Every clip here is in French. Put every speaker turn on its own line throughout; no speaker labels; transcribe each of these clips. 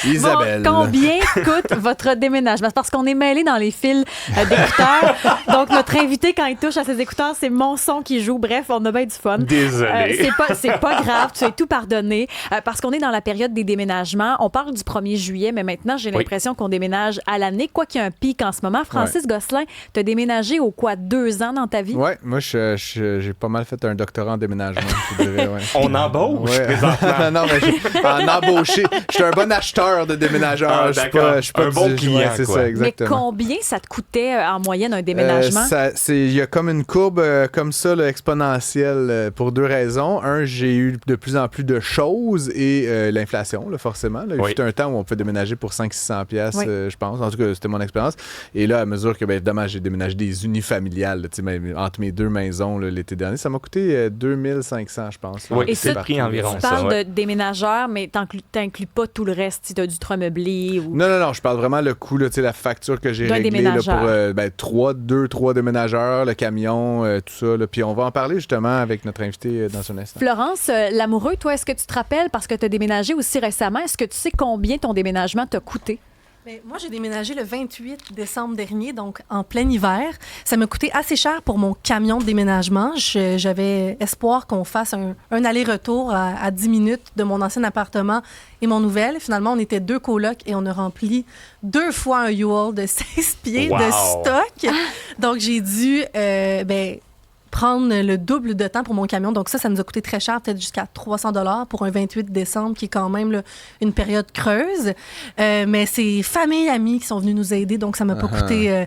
Isabelle.
Bon, combien coûte votre déménagement? C'est parce qu'on est mêlés dans les fils d'écouteurs. Donc, notre invité, quand il touche à ses écouteurs, c'est mon son qui joue. Bref, on a bien du fun.
Désolé.
C'est pas grave, tu es tout pardonné. Parce qu'on est dans la période des déménagements. On parle du 1er juillet, mais maintenant, j'ai l'impression qu'on déménage à l'année. Quoi qu'il y ait un pic en ce moment. Francis Gosselin, tu as déménagé au quoi, 2 ans dans ta vie?
Oui, moi, j'ai pas mal fait un doctorat en déménagement, je dirais. Ouais.
On embauche présentement.
Non, mais en embauché. Je suis un bon acheteur de déménageurs. Je suis pas
un bon client,
c'est
quoi.
ça, exactement.
Mais combien ça te coûtait en moyenne un déménagement?
Il y a comme une courbe comme ça, là, exponentielle, pour 2 raisons. Un, j'ai eu de plus en plus de choses et l'inflation, là, forcément. Là. Il y a eu un temps où on peut déménager pour 500-600 pièces, je pense. En tout cas, c'était mon expérience. Et là, à mesure que, évidemment, j'ai déménagé des unifamiliales, là, entre mes 2 maisons là, l'été dernier, ça m'a coûté 2500, je pense. Là.
Oui,
et
c'est le prix environ
tu
ça.
parles de déménageurs, mais t'inclus pas tout le reste. Si tu as du toit meublé ou...
Non, je parle vraiment le coût, là, la facture que j'ai réglée là, pour 3 déménageurs, le camion, tout ça. Là. Puis on va en parler justement avec notre invité dans un instant.
Florence, l'amoureux, toi, est-ce que tu te rappelles, parce que tu as déménagé aussi récemment, est-ce que tu sais combien ton déménagement t'a coûté?
Bien, moi, j'ai déménagé le 28 décembre dernier, donc en plein hiver. Ça m'a coûté assez cher pour mon camion de déménagement. J'avais espoir qu'on fasse un aller-retour à 10 minutes de mon ancien appartement et mon nouvel. Finalement, on était 2 colocs et on a rempli 2 fois un U-Haul de 16 pieds de stock. Donc, j'ai dû prendre le double de temps pour mon camion. Donc ça nous a coûté très cher, peut-être jusqu'à 300$ pour un 28 décembre, qui est quand même là, une période creuse. Mais c'est famille, amis qui sont venus nous aider, donc ça m'a pas coûté...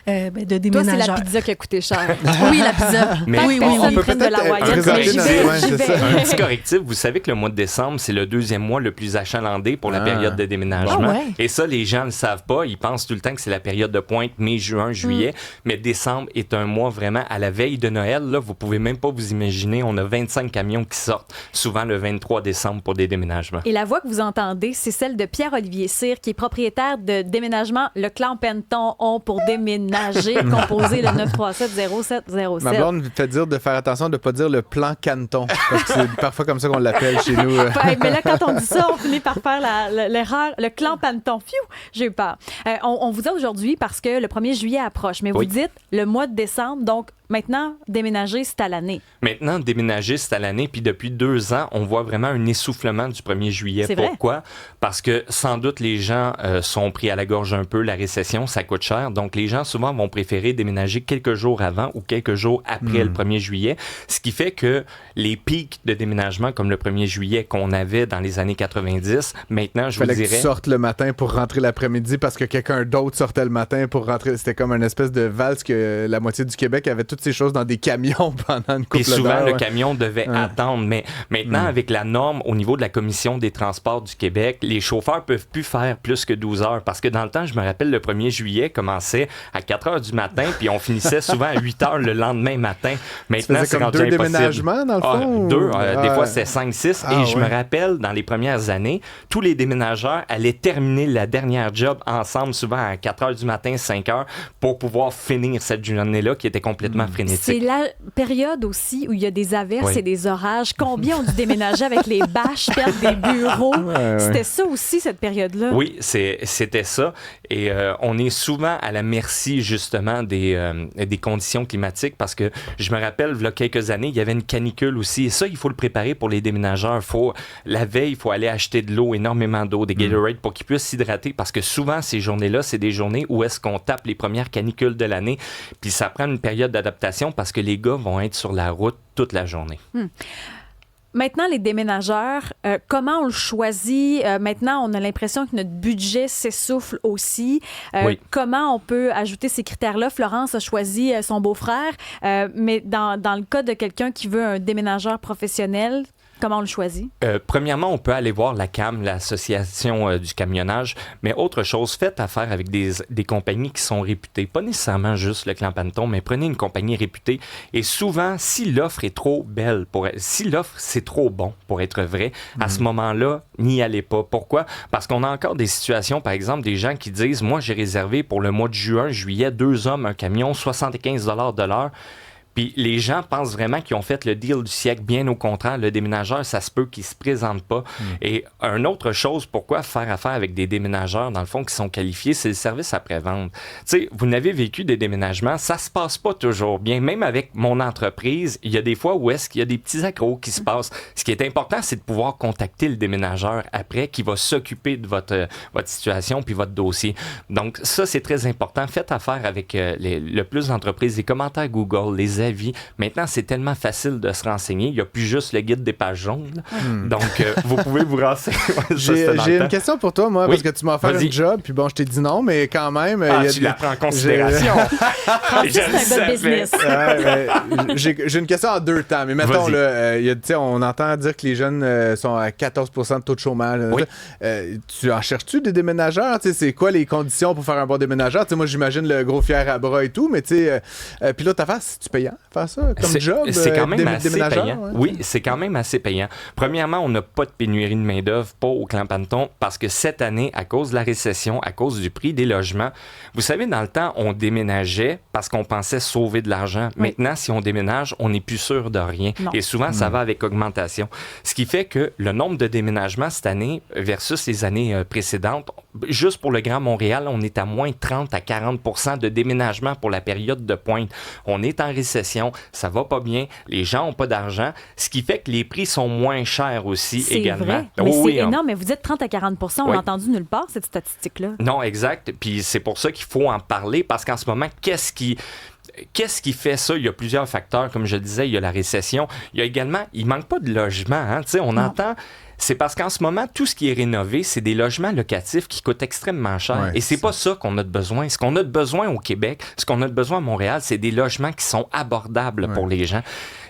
de déménageur.
Toi, c'est la pizza qui a coûté cher.
Oui, la pizza.
Mais
oui.
On peut peut-être de la
un petit correctif. Vous savez que le mois de décembre, c'est le 2e mois le plus achalandé pour la période de déménagement.
Ouais.
Et ça, les gens ne le savent pas. Ils pensent tout le temps que c'est la période de pointe, mai, juin, juillet. Mais décembre est un mois vraiment à la veille de Noël. Là, vous pouvez même pas vous imaginer. On a 25 camions qui sortent souvent le 23 décembre pour des déménagements.
Et la voix que vous entendez, c'est celle de Pierre-Olivier Cyr, qui est propriétaire de déménagement Le Clan Penton ont pour déménager. Composé le 937-0707.
Ma blonde me fait dire de faire attention de ne pas dire le plan Canton, parce que c'est parfois comme ça qu'on l'appelle chez nous.
Mais là, quand on dit ça, on finit par faire l'erreur. Le Clan Panton. Pfiou, j'ai eu peur. On vous dit aujourd'hui parce que le 1er juillet approche, mais vous dites le mois de décembre, donc maintenant, déménager, c'est à l'année.
Maintenant, déménager, c'est à l'année. Puis depuis 2 ans, on voit vraiment un essoufflement du 1er juillet.
C'est vrai?
Pourquoi? Parce que sans doute, les gens sont pris à la gorge un peu. La récession, ça coûte cher. Donc, les gens, souvent, vont préférer déménager quelques jours avant ou quelques jours après le 1er juillet. Ce qui fait que les pics de déménagement, comme le 1er juillet qu'on avait dans les années 90, maintenant, je vous dirais...
Fallait que tu sortes le matin pour rentrer l'après-midi parce que quelqu'un d'autre sortait le matin pour rentrer. C'était comme une espèce de valse que la moitié du Québec avait toutes ces choses dans des camions pendant une couple d'heures.
Et souvent, le camion devait attendre. Mais maintenant, avec la norme au niveau de la Commission des transports du Québec, les chauffeurs peuvent plus faire plus que 12 heures. Parce que dans le temps, je me rappelle, le 1er juillet commençait à 4 heures du matin, puis on finissait souvent à 8 heures le lendemain matin. Maintenant, c'est
comme 2 déménagements, dans le fond?
2. Des fois, c'est 5, 6. Et je me rappelle, dans les premières années, tous les déménageurs allaient terminer la dernière job ensemble, souvent à 4 heures du matin, 5 heures, pour pouvoir finir cette journée-là qui était complètement frénétique.
C'est la période aussi où il y a des averses et des orages. Combien ont dû déménager avec les bâches, perdre des bureaux? C'était ça aussi, cette période-là?
Oui, c'était ça. Et on est souvent à la merci, justement, des conditions climatiques, parce que je me rappelle, il y a quelques années, il y avait une canicule aussi. Et ça, il faut le préparer pour les déménageurs. La veille, il faut aller acheter de l'eau, énormément d'eau, des Gatorade, pour qu'ils puissent s'hydrater, parce que souvent, ces journées-là, c'est des journées où est-ce qu'on tape les premières canicules de l'année. Puis ça prend une période d'adaptation parce que les gars vont être sur la route toute la journée.
Maintenant, les déménageurs, comment on le choisit? Maintenant, on a l'impression que notre budget s'essouffle aussi. Comment on peut ajouter ces critères-là? Florence a choisi son beau-frère, mais dans le cas de quelqu'un qui veut un déménageur professionnel, comment on le choisit?
Premièrement, on peut aller voir la CAM, l'Association du camionnage, mais autre chose, faites affaire avec des compagnies qui sont réputées. Pas nécessairement juste le Clan Panton, mais prenez une compagnie réputée. Et souvent, si l'offre est trop belle, si l'offre c'est trop bon pour être vrai, à ce moment-là, n'y allez pas. Pourquoi? Parce qu'on a encore des situations, par exemple, des gens qui disent « Moi, j'ai réservé pour le mois de juin, juillet, 2 hommes, un camion, 75$ de l'heure. » Puis les gens pensent vraiment qu'ils ont fait le deal du siècle. Bien au contraire, le déménageur, ça se peut qu'il ne se présente pas. Et une autre chose, pourquoi faire affaire avec des déménageurs, dans le fond, qui sont qualifiés, c'est le service après-vente. Tu sais, vous n'avez vécu des déménagements, ça se passe pas toujours bien. Même avec mon entreprise, il y a des fois où est-ce qu'il y a des petits accros qui se passent. Ce qui est important, c'est de pouvoir contacter le déménageur après qui va s'occuper de votre situation puis votre dossier. Donc, ça, c'est très important. Faites affaire avec le plus d'entreprises, les commentaires Google, les avis. Maintenant, c'est tellement facile de se renseigner. Il n'y a plus juste le guide des pages jaunes. Donc, vous pouvez vous renseigner.
J'ai une question pour toi, moi, parce que tu m'as offert un job, puis bon, je t'ai dit non, mais quand même...
tu la prends en considération.
C'est un bon business.
J'ai une question en deux temps, mais mettons, on entend dire que les jeunes sont à 14% de taux de chômage.
Oui.
Tu en cherches-tu des déménageurs? C'est quoi les conditions pour faire un bon déménageur? Moi, j'imagine le gros fier à bras et tout, mais puis l'autre affaire, c'est-tu payant faire ça comme job?
C'est quand même assez payant.
Ouais,
oui, c'est quand même assez payant. Premièrement, on n'a pas de pénurie de main-d'œuvre, pas au Clan-Panton, parce que cette année, à cause de la récession, à cause du prix des logements, vous savez, dans le temps, on déménageait parce qu'on pensait sauver de l'argent. Oui. Maintenant, si on déménage, on n'est plus sûr de rien. Non. Et souvent, ça va avec augmentation. Ce qui fait que le nombre de déménagements cette année versus les années précédentes, juste pour le Grand Montréal, on est à moins 30 à 40% de déménagements pour la période de pointe. On est en récession, ça va pas bien, les gens n'ont pas d'argent, ce qui fait que les prix sont moins chers aussi également.
Vrai. Mais c'est énorme, mais vous dites 30 à 40%, on l'a entendu nulle part, cette statistique-là.
Non, exact. Puis c'est pour ça qu'il faut en parler, parce qu'en ce moment, qu'est-ce qui fait ça? Il y a plusieurs facteurs. Comme je le disais, il y a la récession. Il y a également, il manque pas de logement. Hein? On entend... C'est parce qu'en ce moment, tout ce qui est rénové, c'est des logements locatifs qui coûtent extrêmement cher. Ouais, et c'est pas ça qu'on a de besoin. Ce qu'on a de besoin au Québec, ce qu'on a de besoin à Montréal, c'est des logements qui sont abordables pour les gens.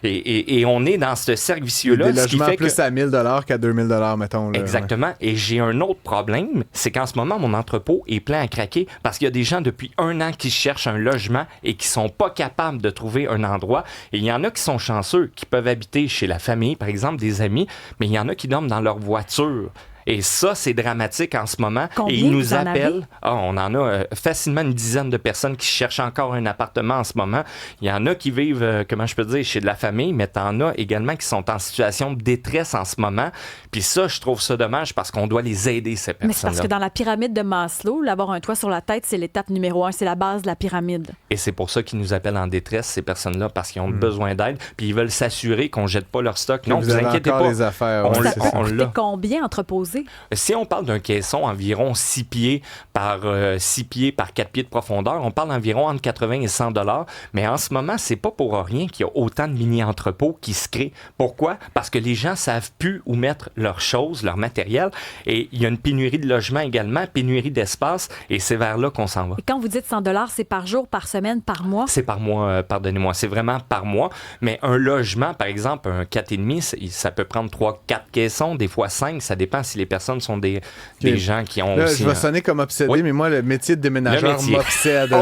Et on est dans ce cercle vicieux-là.
Des logements plus à 1 000 qu'à 2 000 mettons. Là,
exactement. Et j'ai un autre problème, c'est qu'en ce moment, mon entrepôt est plein à craquer parce qu'il y a des gens depuis 1 an qui cherchent un logement et qui sont pas capables de trouver un endroit. Et il y en a qui sont chanceux, qui peuvent habiter chez la famille, par exemple, des amis, mais il y en a qui dorment dans leur voiture. Et ça, c'est dramatique en ce moment.
Combien
et ils nous appellent. On en a facilement une dizaine de personnes qui cherchent encore un appartement en ce moment. Il y en a qui vivent, comment je peux dire, chez de la famille, mais t'en as également qui sont en situation de détresse en ce moment. Puis ça, je trouve ça dommage parce qu'on doit les aider, ces personnes-là.
Mais c'est parce que dans la pyramide de Maslow, avoir un toit sur la tête, c'est l'étape numéro 1, c'est la base de la pyramide.
Et c'est pour ça qu'ils nous appellent en détresse, ces personnes-là, parce qu'ils ont besoin d'aide. Puis ils veulent s'assurer qu'on ne jette pas leur stock. Non, vous inquiétez pas.
Les affaires,
on l'a. Combien entreposé?
Si on parle d'un caisson environ 6 pieds par 4 pieds de profondeur, on parle environ entre 80 et 100 $. Mais en ce moment, c'est pas pour rien qu'il y a autant de mini-entrepôts qui se créent. Pourquoi? Parce que les gens savent plus où mettre leurs choses, leur matériel. Et il y a une pénurie de logements également, pénurie d'espace, et c'est vers là qu'on s'en va.
Et quand vous dites 100 $, c'est par jour, par semaine, par mois?
C'est par mois, pardonnez-moi. C'est vraiment par mois. Mais un logement, par exemple, un 4,5, ça peut prendre 3-4 caissons, des fois 5. Ça dépend si les personnes sont des gens qui ont
là,
aussi...
Je vais sonner comme obsédé, mais moi, le métier de déménageur m'obsède.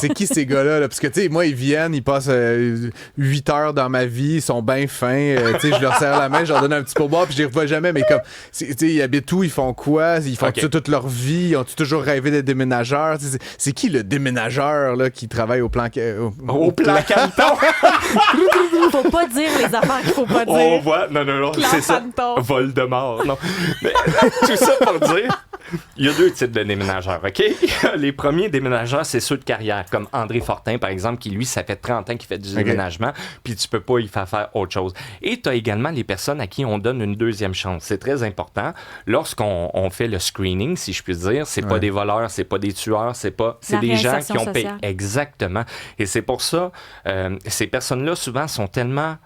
C'est qui ces gars-là? Là? Parce que, tu sais, moi, ils viennent, ils passent 8 heures dans ma vie, ils sont bien fins. Tu sais, je leur serre la main, je leur donne un petit pourboire, puis je les revois jamais. Mais comme, tu sais, ils habitent où? Ils font quoi? Ils font ça toute leur vie? Ils ont toujours rêvé d'être déménageurs? C'est qui le déménageur là, qui travaille au plan...
Au plan Canton?
Faut pas dire les affaires qu'il faut pas dire.
On voit... Non, c'est ça. Voldemort. Non. Mais, tout ça pour dire, il y a 2 types de déménageurs, OK? Les premiers déménageurs, c'est ceux de carrière, comme André Fortin, par exemple, qui, lui, ça fait 30 ans qu'il fait du déménagement, puis tu peux pas y faire autre chose. Et tu as également les personnes à qui on donne une deuxième chance. C'est très important. Lorsqu'on fait le screening, si je puis dire, c'est pas des voleurs, c'est pas des tueurs, c'est des gens qui ont payé. Exactement. Et c'est pour ça, ces personnes-là, souvent, sont tellement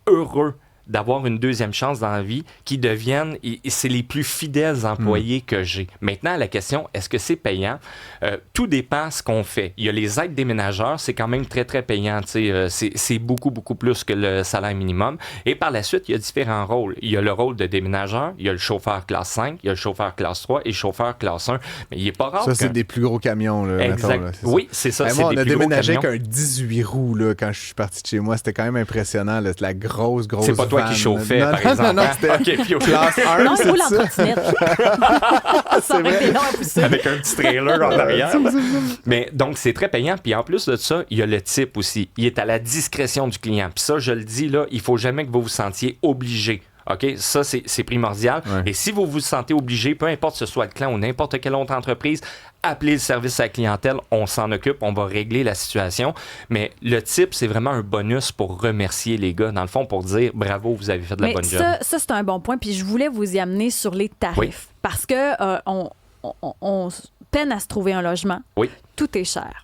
heureux d'avoir une deuxième chance dans la vie qui deviennent, c'est les plus fidèles employés que j'ai. Maintenant, la question, est-ce que c'est payant? Tout dépend ce qu'on fait. Il y a les aides déménageurs, c'est quand même très, très payant. C'est beaucoup, beaucoup plus que le salaire minimum. Et par la suite, il y a différents rôles. Il y a le rôle de déménageur, il y a le chauffeur classe 5, il y a le chauffeur classe 3 et le chauffeur classe 1. Mais il n'est pas rare.
Ça, c'est des plus gros camions. Là,
exact.
Mettons, là,
oui, c'est ça.
Moi, on a déménagé avec un 18 roues là, quand je suis parti de chez moi. C'était quand même impressionnant. Là, la grosse
c'est pas toi qui chauffais, par exemple.
Non, c'était classe 1,
non, il roule en trottinette. Ça aurait été long à pousser.
Avec un petit trailer en arrière. Mais donc, c'est très payant. Puis en plus de ça, il y a le type aussi. Il est à la discrétion du client. Puis ça, je le dis, là, il faut jamais que vous vous sentiez obligé. OK? Ça, c'est primordial. Ouais. Et si vous vous sentez obligé, peu importe ce soit le client ou n'importe quelle autre entreprise, appelez le service à la clientèle, on s'en occupe, on va régler la situation. Mais le type, c'est vraiment un bonus pour remercier les gars, dans le fond, pour dire bravo, vous avez fait de la bonne job.
Ça, c'est un bon point. Puis je voulais vous y amener sur les tarifs. Oui. Parce que on peine à se trouver un logement.
Oui.
Tout est cher.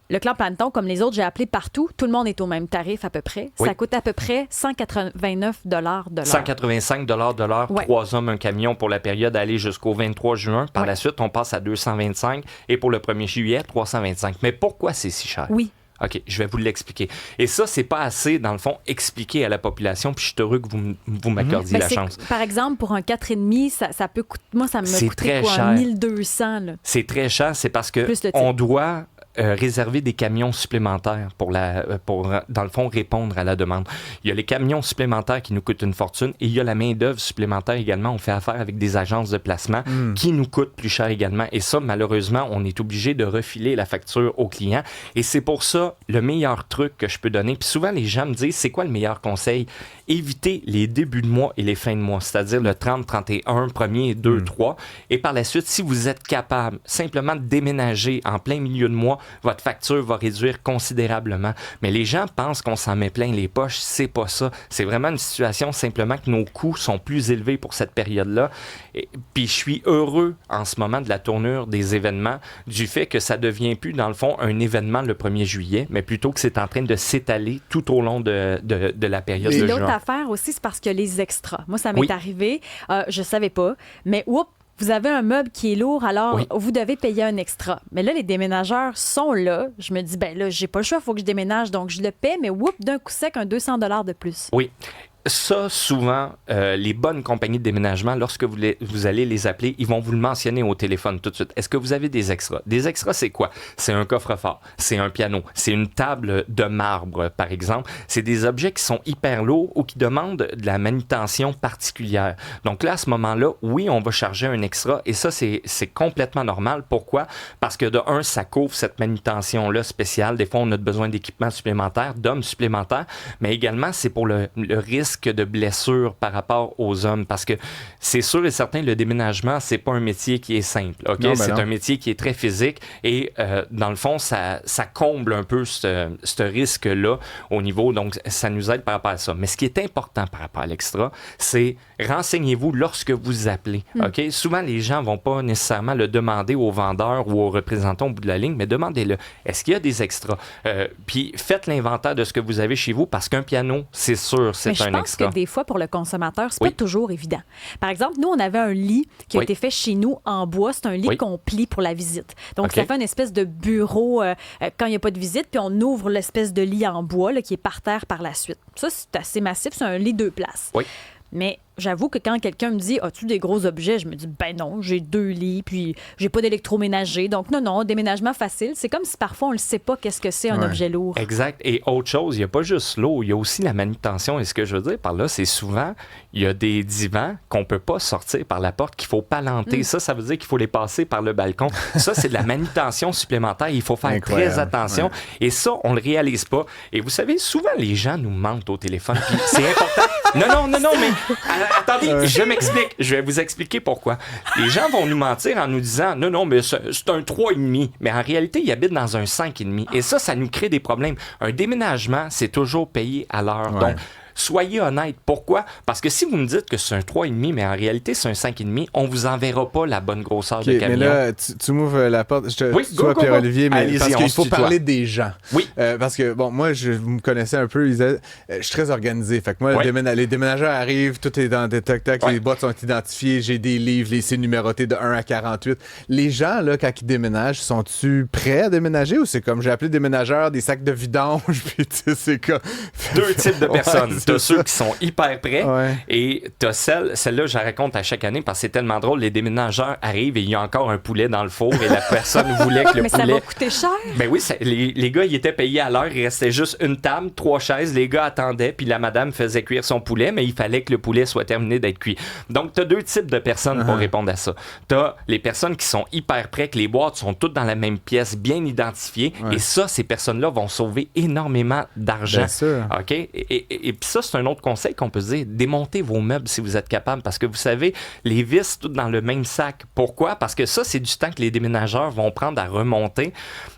Le Clan Planton, comme les autres, j'ai appelé partout. Tout le monde est au même tarif à peu près. Oui. Ça coûte à peu près 189 de l'heure.
185 de l'heure, ouais. 3 hommes, un camion pour la période aller jusqu'au 23 juin. Par la suite, on passe à 225 et pour le 1er juillet, 325. Mais pourquoi c'est si cher?
Oui.
OK, je vais vous l'expliquer. Et ça, c'est pas assez, dans le fond, expliqué à la population, puis je suis heureux que vous m'accordiez la chance.
Par exemple, pour un 4,5, ça peut coûter... Moi, ça me coûtait quoi, 1200. Là.
C'est très cher, c'est parce que on doit... réserver des camions supplémentaires pour, dans le fond, répondre à la demande. Il y a les camions supplémentaires qui nous coûtent une fortune et il y a la main-d'œuvre supplémentaire également. On fait affaire avec des agences de placement qui nous coûtent plus cher également. Et ça, malheureusement, on est obligé de refiler la facture au client. Et c'est pour ça, le meilleur truc que je peux donner, puis souvent les gens me disent, c'est quoi le meilleur conseil? Évitez les débuts de mois et les fins de mois, c'est-à-dire le 30, 31, 1er, 2, 3. Et par la suite, si vous êtes capable simplement de déménager en plein milieu de mois, votre facture va réduire considérablement. Mais les gens pensent qu'on s'en met plein les poches. C'est pas ça. C'est vraiment une situation simplement que nos coûts sont plus élevés pour cette période-là. Et puis je suis heureux en ce moment de la tournure des événements, du fait que ça devient plus, dans le fond, un événement le 1er juillet, mais plutôt que c'est en train de s'étaler tout au long de la période de juin.
L'autre affaire aussi, c'est parce que les extras. Moi, ça m'est arrivé, je savais pas, mais vous avez un meuble qui est lourd, alors vous devez payer un extra. Mais là, les déménageurs sont là. Je me dis, ben là, j'ai pas le choix, il faut que je déménage, donc je le paie, mais d'un coup sec, un 200 $ de plus.
Oui. Ça, souvent, les bonnes compagnies de déménagement, lorsque vous allez les appeler, ils vont vous le mentionner au téléphone tout de suite. Est-ce que vous avez des extras? Des extras, c'est quoi? C'est un coffre-fort, c'est un piano, c'est une table de marbre, par exemple. C'est des objets qui sont hyper lourds ou qui demandent de la manutention particulière. Donc là, à ce moment-là, oui, on va charger un extra et ça, c'est complètement normal. Pourquoi? Parce que de un, ça couvre cette manutention-là spéciale. Des fois, on a besoin d'équipements supplémentaires, d'hommes supplémentaires, mais également, c'est pour le risque de blessures par rapport aux hommes, parce que c'est sûr et certain, le déménagement, c'est pas un métier qui est simple, OK? Non, c'est un métier qui est très physique et dans le fond, ça comble un peu ce risque-là au niveau, donc ça nous aide par rapport à ça. Mais ce qui est important par rapport à l'extra, c'est renseignez-vous lorsque vous appelez, OK? Souvent, les gens vont pas nécessairement le demander aux vendeurs ou aux représentants au bout de la ligne, mais demandez-le. Est-ce qu'il y a des extras? Puis faites l'inventaire de ce que vous avez chez vous, parce qu'un piano, c'est sûr, c'est un extra.
Je pense que des fois, pour le consommateur, c'est pas toujours évident. Par exemple, nous, on avait un lit qui a été fait chez nous en bois. C'est un lit qu'on plie pour la visite. Donc, ça fait une espèce de bureau quand il n'y a pas de visite, puis on ouvre l'espèce de lit en bois là, qui est par terre par la suite. Ça, c'est assez massif. C'est un lit 2 places.
Oui.
Mais j'avoue que quand quelqu'un me dit « As-tu des gros objets? » Je me dis « Ben non, j'ai 2 lits, puis j'ai pas d'électroménager. » Donc non, déménagement facile. C'est comme si parfois on ne sait pas qu'est-ce que c'est un objet lourd.
Exact. Et autre chose, il n'y a pas juste l'eau, il y a aussi la manutention. Et ce que je veux dire par là, c'est souvent, il y a des divans qu'on peut pas sortir par la porte, qu'il faut palanter. Ça veut dire qu'il faut les passer par le balcon. Ça, c'est de la manutention supplémentaire. Il faut faire très attention. Et ça, on le réalise pas. Et vous savez, souvent, les gens nous mentent au téléphone. Puis c'est important. Non, mais attendez, je m'explique. Je vais vous expliquer pourquoi. Les gens vont nous mentir en nous disant « Non, mais c'est un 3,5 ». Mais en réalité, ils habitent dans un 5,5. Et ça nous crée des problèmes. Un déménagement, c'est toujours payé à l'heure. Donc, soyez honnête. Pourquoi? Parce que si vous me dites que c'est un 3,5, mais en réalité, c'est un 5,5, on vous enverra pas la bonne grosseur de camion.
Mais là, tu m'ouvres la porte. Toi, Pierre-Olivier, mais parce qu'il faut parler des gens.
Oui.
Parce que, bon, moi, vous me connaissez un peu. Je suis très organisé. Fait que moi, les déménageurs arrivent, tout est dans des toc-toc, les boîtes sont identifiées, j'ai des livres, c'est numéroté de 1 à 48. Les gens, là, quand ils déménagent, sont-tu prêts à déménager ou c'est comme j'ai appelé déménageurs, des sacs de vidange, puis tu sais, c'est comme...
2 types de personnes. T'as ceux qui sont hyper prêts et t'as celle-là, je la raconte à chaque année parce que c'est tellement drôle. Les déménageurs arrivent et il y a encore un poulet dans le four et la personne voulait que le
mais
poulet...
Mais ça va coûter cher.
Ben oui, les gars, ils étaient payés à l'heure. Il restait juste une table, 3 chaises. Les gars attendaient puis la madame faisait cuire son poulet, mais il fallait que le poulet soit terminé d'être cuit. Donc, t'as 2 types de personnes pour répondre à ça. T'as les personnes qui sont hyper prêtes, que les boîtes sont toutes dans la même pièce, bien identifiées. Et ça, ces personnes-là vont sauver énormément d'argent.
Bien sûr.
OK? Et puis ça, c'est un autre conseil qu'on peut se dire. Démontez vos meubles si vous êtes capable. Parce que vous savez, les vis, toutes dans le même sac. Pourquoi? Parce que ça, c'est du temps que les déménageurs vont prendre à remonter.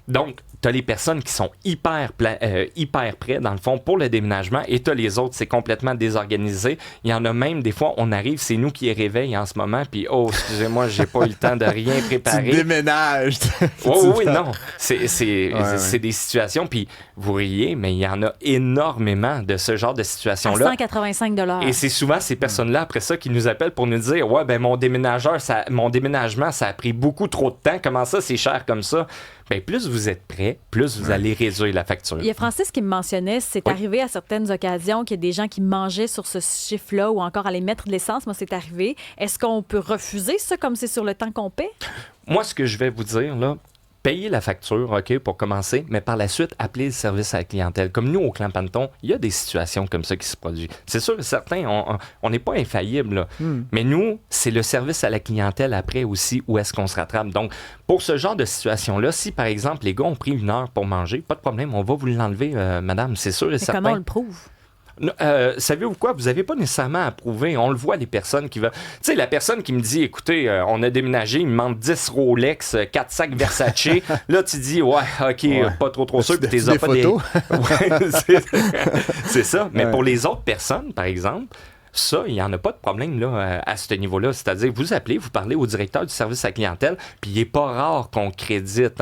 Donc, tu as les personnes qui sont hyper prêts, dans le fond, pour le déménagement, et tu as les autres, c'est complètement désorganisé. Il y en a même, des fois, on arrive, c'est nous qui les réveillent en ce moment, puis « Oh, excusez-moi, j'ai pas eu le temps de rien préparer. »
Tu déménages.
Oui, non. C'est des situations, puis vous riez, mais il y en a énormément de ce genre de situations-là.
À 185 $.
Et c'est souvent ces personnes-là, après ça, qui nous appellent pour nous dire « Ouais, ben mon déménagement, ça a pris beaucoup trop de temps. Comment ça, c'est cher comme ça? » Bien, plus vous êtes prêt, plus vous allez réduire la facture.
Il y a Francis qui me mentionnait, c'est arrivé à certaines occasions qu'il y a des gens qui mangeaient sur ce chiffre-là ou encore allaient mettre de l'essence. Moi, c'est arrivé. Est-ce qu'on peut refuser ça comme c'est sur le temps qu'on paie?
Moi, ce que je vais vous dire, là, payez la facture, OK, pour commencer, mais par la suite, appelez le service à la clientèle. Comme nous, au Clan Panton, il y a des situations comme ça qui se produisent. C'est sûr que certains, on n'est pas infaillible, là. Mais nous, c'est le service à la clientèle après aussi où est-ce qu'on se rattrape. Donc, pour ce genre de situation-là, si, par exemple, les gars ont pris 1 heure pour manger, pas de problème, on va vous l'enlever, madame, c'est sûr et certain.
Comment on le prouve?
Savez-vous quoi? Vous n'avez pas nécessairement à prouver. On le voit, les personnes qui veulent... Tu sais, la personne qui me dit, écoutez, on a déménagé, il me demande 10 Rolex, 4 sacs Versace. Là, tu dis, ouais, OK, pas trop sûr. Puis t'es pas
photos?
C'est ça. Mais pour les autres personnes, par exemple, ça, il n'y en a pas de problème là, à ce niveau-là. C'est-à-dire, vous appelez, vous parlez au directeur du service à la clientèle, puis il n'est pas rare qu'on crédite...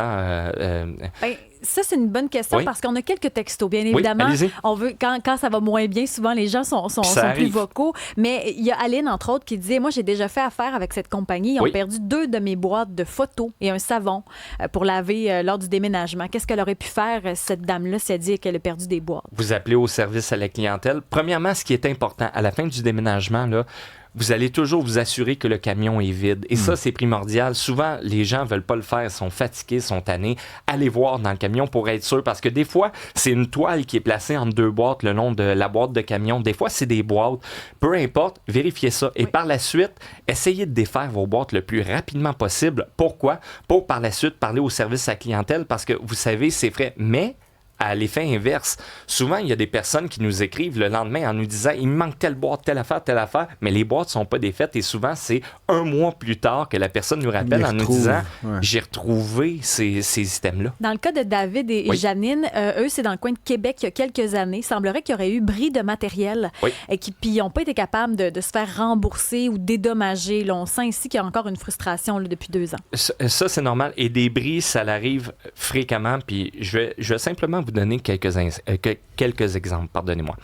Ça, c'est une bonne question parce qu'on a quelques textos, bien évidemment.
Oui,
on veut, quand ça va moins bien, souvent, les gens sont plus vocaux. Mais il y a Aline, entre autres, qui disait, moi, j'ai déjà fait affaire avec cette compagnie. Ils ont perdu 2 de mes boîtes de photos et un savon pour laver lors du déménagement. Qu'est-ce qu'elle aurait pu faire, cette dame-là, si elle dit qu'elle a perdu des boîtes?
Vous appelez au service à la clientèle. Premièrement, ce qui est important, à la fin du déménagement, là, vous allez toujours vous assurer que le camion est vide. Et ça, c'est primordial. Souvent, les gens ne veulent pas le faire, sont fatigués, sont tannés. Allez voir dans le camion pour être sûr, parce que des fois, c'est une toile qui est placée entre 2 boîtes, le long de la boîte de camion. Des fois, c'est des boîtes. Peu importe, vérifiez ça. Et par la suite, essayez de défaire vos boîtes le plus rapidement possible. Pourquoi? Pour par la suite parler au service à la clientèle, parce que vous savez, c'est frais. Mais... à l'effet inverse, souvent, il y a des personnes qui nous écrivent le lendemain en nous disant « il me manque telle boîte, telle affaire », mais les boîtes ne sont pas défaites et souvent, c'est 1 mois plus tard que la personne nous rappelle en nous disant « j'ai retrouvé ces items-là ».
Dans le cas de David et Janine, eux, c'est dans le coin de Québec il y a quelques années. Il semblerait qu'il y aurait eu bris de matériel et puis ils n'ont pas été capables de se faire rembourser ou dédommager. Là, on sent ici qu'il y a encore une frustration là, depuis 2 ans.
Ça, c'est normal. Et des bris, ça l'arrive fréquemment. Puis je vais simplement vous donner quelques exemples, pardonnez-moi.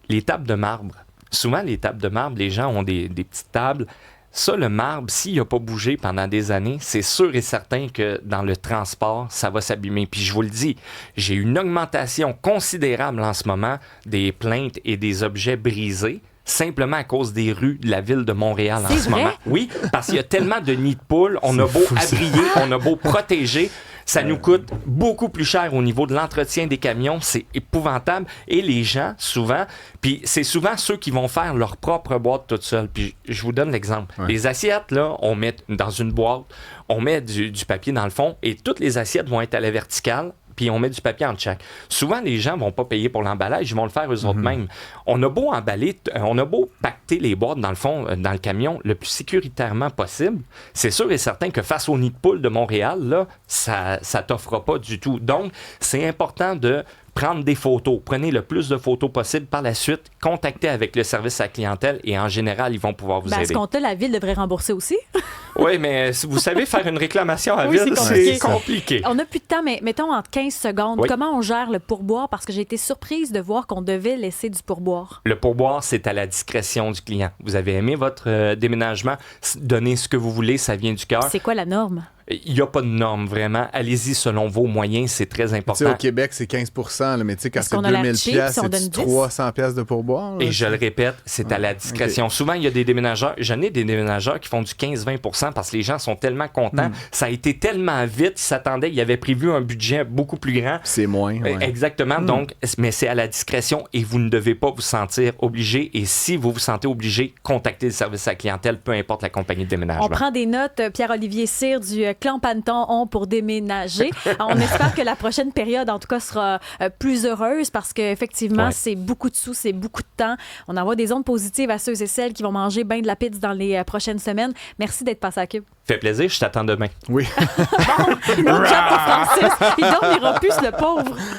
Les tables de marbre. Souvent, les tables de marbre, les gens ont des petites tables. Ça, le marbre, s'il n'a pas bougé pendant des années, c'est sûr et certain que dans le transport, ça va s'abîmer. Puis je vous le dis, j'ai une augmentation considérable en ce moment des plaintes et des objets brisés, simplement à cause des rues de la ville de Montréal en ce moment. Oui, parce qu'il y a tellement de nids de poules, on a beau abrier, on a beau protéger, ça nous coûte beaucoup plus cher au niveau de l'entretien des camions. C'est épouvantable. Et les gens, souvent, puis c'est souvent ceux qui vont faire leur propre boîte toute seule. Puis je vous donne l'exemple. Les assiettes, là, on met dans une boîte, on met du papier dans le fond et toutes les assiettes vont être à la verticale. Puis on met du papier entre chaque. Souvent, les gens ne vont pas payer pour l'emballage, ils vont le faire eux-mêmes. On a beau emballer, on a beau pacter les boîtes, dans le fond, dans le camion, le plus sécuritairement possible, c'est sûr et certain que face au nid de poule de Montréal, là, ça t'offre pas du tout. Donc, c'est important de prendre des photos. Prenez le plus de photos possible. Par la suite, contactez avec le service à la clientèle et en général, ils vont pouvoir vous aider.
À ce compte-là, la Ville devrait rembourser aussi.
Oui, mais vous savez, faire une réclamation à la Ville, c'est compliqué.
On n'a plus de temps, mais mettons en 15 secondes, comment on gère le pourboire? Parce que j'ai été surprise de voir qu'on devait laisser du pourboire. Le
pourboire, c'est à la discrétion du client. Vous avez aimé votre déménagement, donnez ce que vous voulez, ça vient du cœur.
C'est quoi la norme?
il n'y a pas de norme, vraiment. Allez-y selon vos moyens, c'est très important.
T'sais, au Québec, c'est 15 là, mais quand c'est 2000 pièces, c'est 300 pièces de pourboire. Là,
et je le répète, c'est à la discrétion. Okay. Souvent, il y a des déménageurs, j'en ai des déménageurs qui font du 15-20 parce que les gens sont tellement contents. Ça a été tellement vite, ils s'attendaient, ils avaient prévu un budget beaucoup plus grand.
C'est moins. Ouais.
Exactement. Donc, mais c'est à la discrétion et vous ne devez pas vous sentir obligé. Et si vous vous sentez obligé, contactez le service à la clientèle, peu importe la compagnie de déménagement.
On prend des notes, Pierre-Olivier Cyr du Clan Panton pour déménager. On espère que la prochaine période, en tout cas, sera plus heureuse parce qu'effectivement, c'est beaucoup de sous, c'est beaucoup de temps. On envoie des ondes positives à ceux et celles qui vont manger bien de la pizza dans les prochaines semaines. Merci d'être passé à Cube.
Fait plaisir, je t'attends demain.
Oui.
Bon, une autre job pour Francis. Il dormira plus, le pauvre.